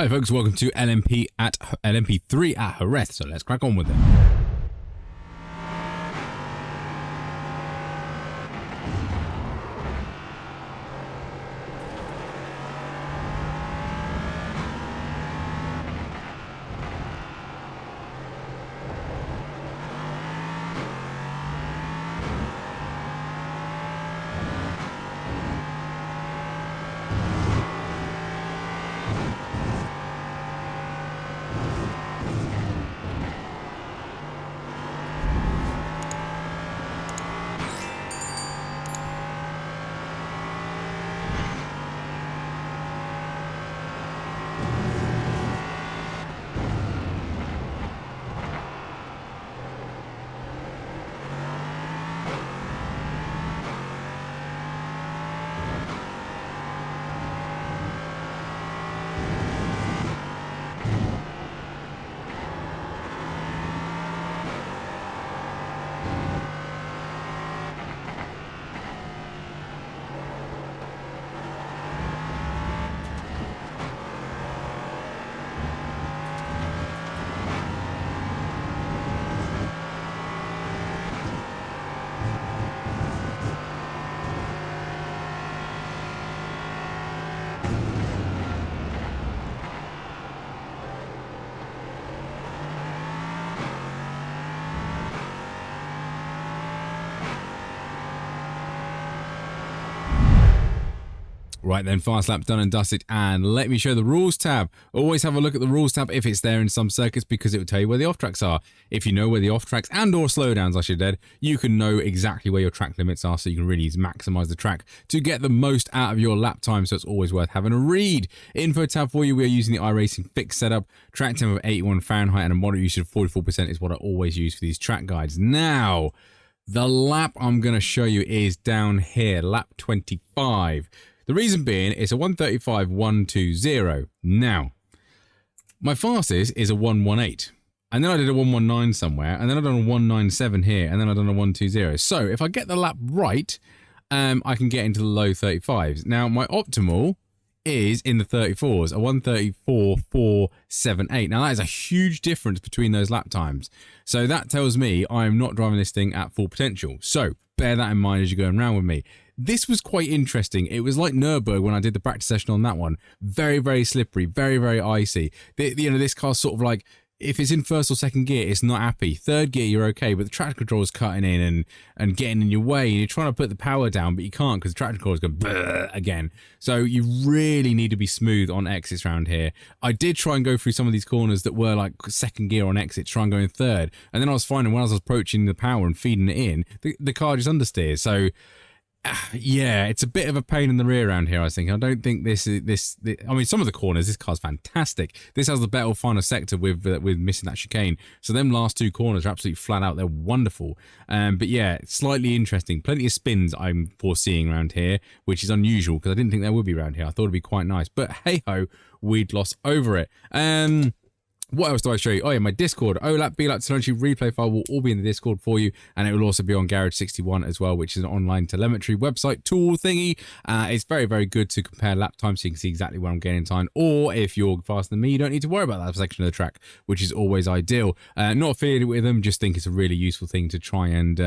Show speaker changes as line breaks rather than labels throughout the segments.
Hi folks, welcome to LMP3 at Jerez, so let's crack on with it. Right then, fast lap done and dusted, and let me show the rules tab. Always have a look at the rules tab if it's there in some circuits, because it will tell you where the off tracks are. If you know where the off tracks and or slowdowns, I should add, you can know exactly where your track limits are, so you can really maximize the track to get the most out of your lap time. So it's always worth having a read. Info tab for you, we are using the iRacing fixed setup, track temp of 81 Fahrenheit and a moderate usage of 44% is what I always use for these track guides. Now, the lap I'm going to show you is down here, lap 25. The reason being, it's a 135.120. Now, my fastest is a 118. And then I did a 119 somewhere, and then I've done a 197 here, and then I've done a 120. So if I get the lap right, I can get into the low 35s. Now, my optimal is in the 34s, a 134.478. Now, that is a huge difference between those lap times. So that tells me I'm not driving this thing at full potential. So bear that in mind as you're going around with me. This was quite interesting. It was like Nürburgring when I did the practice session on that one. Very, very slippery, very, very icy. This car's sort of like, if it's in first or second gear, it's not happy. Third gear, you're okay, but the traction control is cutting in and getting in your way, and you're trying to put the power down, but you can't because the traction control is going again. So you really need to be smooth on exits around here. I did try and go through some of these corners that were like second gear on exits, try and go in third, and then I was finding when I was approaching the power and feeding it in, the car just understeers. So yeah, it's a bit of a pain in the rear around here, I think. I don't think this I mean, some of the corners, this car's fantastic. This has the better final sector with missing that chicane. So them last two corners are absolutely flat out. They're wonderful. But yeah, slightly interesting. Plenty of spins I'm foreseeing around here, which is unusual because I didn't think there would be around here. I thought it'd be quite nice. But hey-ho, we'd lost over it. What else do I show you? Oh yeah, my Discord, OLAP, BLAP, telemetry replay file will all be in the Discord for you, and it will also be on Garage 61 as well, which is an online telemetry website tool thingy. It's very, very good to compare lap time so you can see exactly where I'm getting in time, or if you're faster than me, you don't need to worry about that section of the track, which is always ideal. Not affiliated with them, just think it's a really useful thing to try and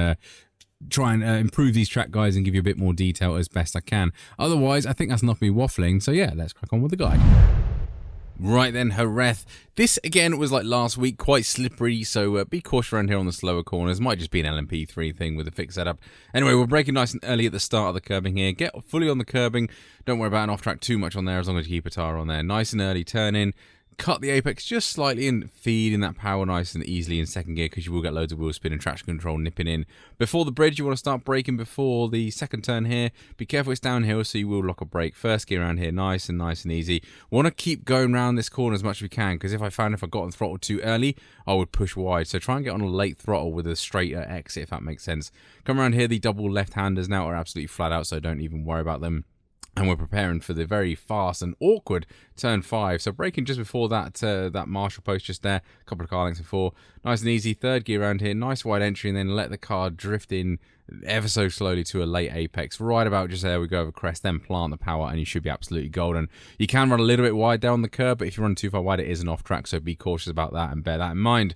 improve these track guides and give you a bit more detail as best I can. Otherwise, I think that's enough of me waffling, so yeah, let's crack on with the guide. Right then, Jerez. This again was like last week, quite slippery, so be cautious around here on the slower corners. Might just be an LMP3 thing with a fixed setup. Anyway, we're braking nice and early at the start of the curbing here. Get fully on the curbing. Don't worry about an off track too much on there as long as you keep a tire on there. Nice and early turn in. Cut the apex just slightly and feed in that power nice and easily in second gear, because you will get loads of wheel spin and traction control nipping in. Before the bridge, you want to start braking before the second turn here. Be careful, it's downhill, so you will lock a brake. First gear around here, nice and easy. Want to keep going around this corner as much as we can, because if I got on throttle too early, I would push wide. So try and get on a late throttle with a straighter exit, if that makes sense. Come around here, the double left-handers now are absolutely flat out, so don't even worry about them. And we're preparing for the very fast and awkward turn 5. So braking just before that that marshal post just there, a couple of car lengths before. Nice and easy, third gear around here, nice wide entry, and then let the car drift in ever so slowly to a late apex. Right about just there we go over crest, then plant the power, and you should be absolutely golden. You can run a little bit wide down the curb, but if you run too far wide, it is an off track, so be cautious about that and bear that in mind.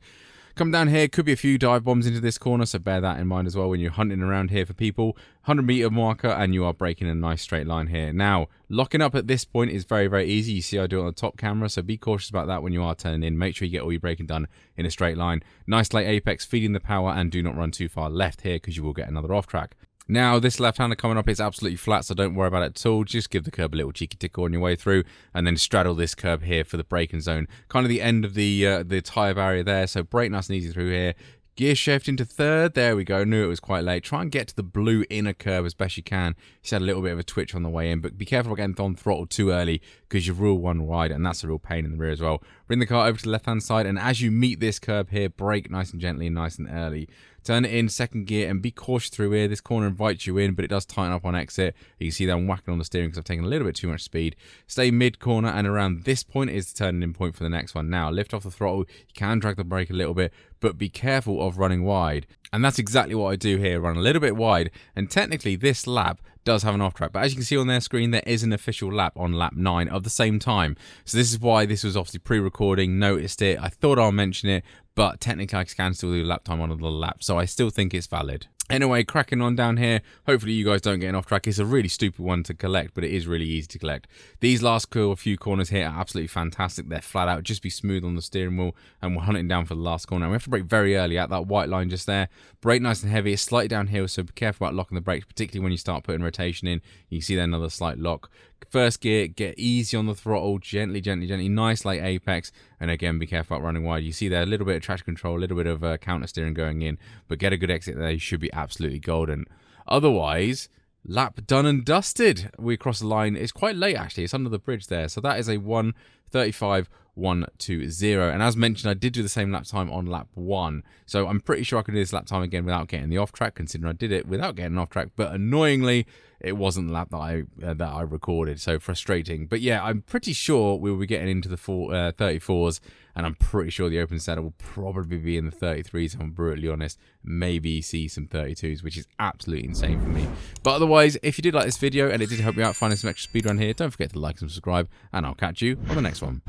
Come down here, could be a few dive bombs into this corner, so bear that in mind as well when you're hunting around here for people. 100-meter marker, and you are braking a nice straight line here. Now, locking up at this point is very, very easy. You see I do it on the top camera, so be cautious about that when you are turning in. Make sure you get all your braking done in a straight line. Nice late apex, feeding the power, and do not run too far left here because you will get another off track. Now, this left-hander coming up is absolutely flat, so don't worry about it at all. Just give the curb a little cheeky tickle on your way through, and then straddle this curb here for the braking zone. Kind of the end of the tyre barrier there, so brake nice and easy through here. Gear shift into third. There we go. Knew it was quite late. Try and get to the blue inner curb as best you can. He's had a little bit of a twitch on the way in, but be careful about getting on throttle too early because you've rule one wide, and that's a real pain in the rear as well. Bring the car over to the left-hand side, and as you meet this curb here, brake nice and gently and nice and early. Turn it in second gear and be cautious through here. This corner invites you in, but it does tighten up on exit. You can see that I'm whacking on the steering because I've taken a little bit too much speed. Stay mid-corner, and around this point is the turning in point for the next one. Now, lift off the throttle. You can drag the brake a little bit, but be careful of running wide. And that's exactly what I do here, run a little bit wide. And technically, this lap does have an off track, but as you can see on their screen, there is an official lap on lap 9 of the same time. So this is why this was obviously pre-recording, noticed it. I thought I'll mention it, but technically I can still do lap time on another lap, so I still think it's valid. Anyway, cracking on down here. Hopefully you guys don't get an off track. It's a really stupid one to collect, but it is really easy to collect. These last few corners here are absolutely fantastic. They're flat out. Just be smooth on the steering wheel, and we're hunting down for the last corner. And we have to brake very early at that white line just there. Brake nice and heavy. It's slightly downhill, so be careful about locking the brakes, particularly when you start putting rotation in. You can see there another slight lock. First gear, get easy on the throttle, gently, gently, gently. Nice late apex, and again, be careful about running wide. You see there a little bit of traction control, a little bit of counter steering going in, but get a good exit there. You should be absolutely golden. Otherwise, lap done and dusted. We cross the line. It's quite late, actually. It's under the bridge there. So that is a 1:35.120. And as mentioned, I did do the same lap time on lap 1. So I'm pretty sure I can do this lap time again without getting the off track, considering I did it without getting off track. But annoyingly, it wasn't the lap that I recorded. So frustrating. But yeah, I'm pretty sure we will be getting into the 34s. And I'm pretty sure the open setup will probably be in the 33s, if I'm brutally honest. Maybe see some 32s, which is absolutely insane for me. But otherwise, if you did like this video and it did help me out finding some extra speed around here, don't forget to like and subscribe. And I'll catch you on the next one.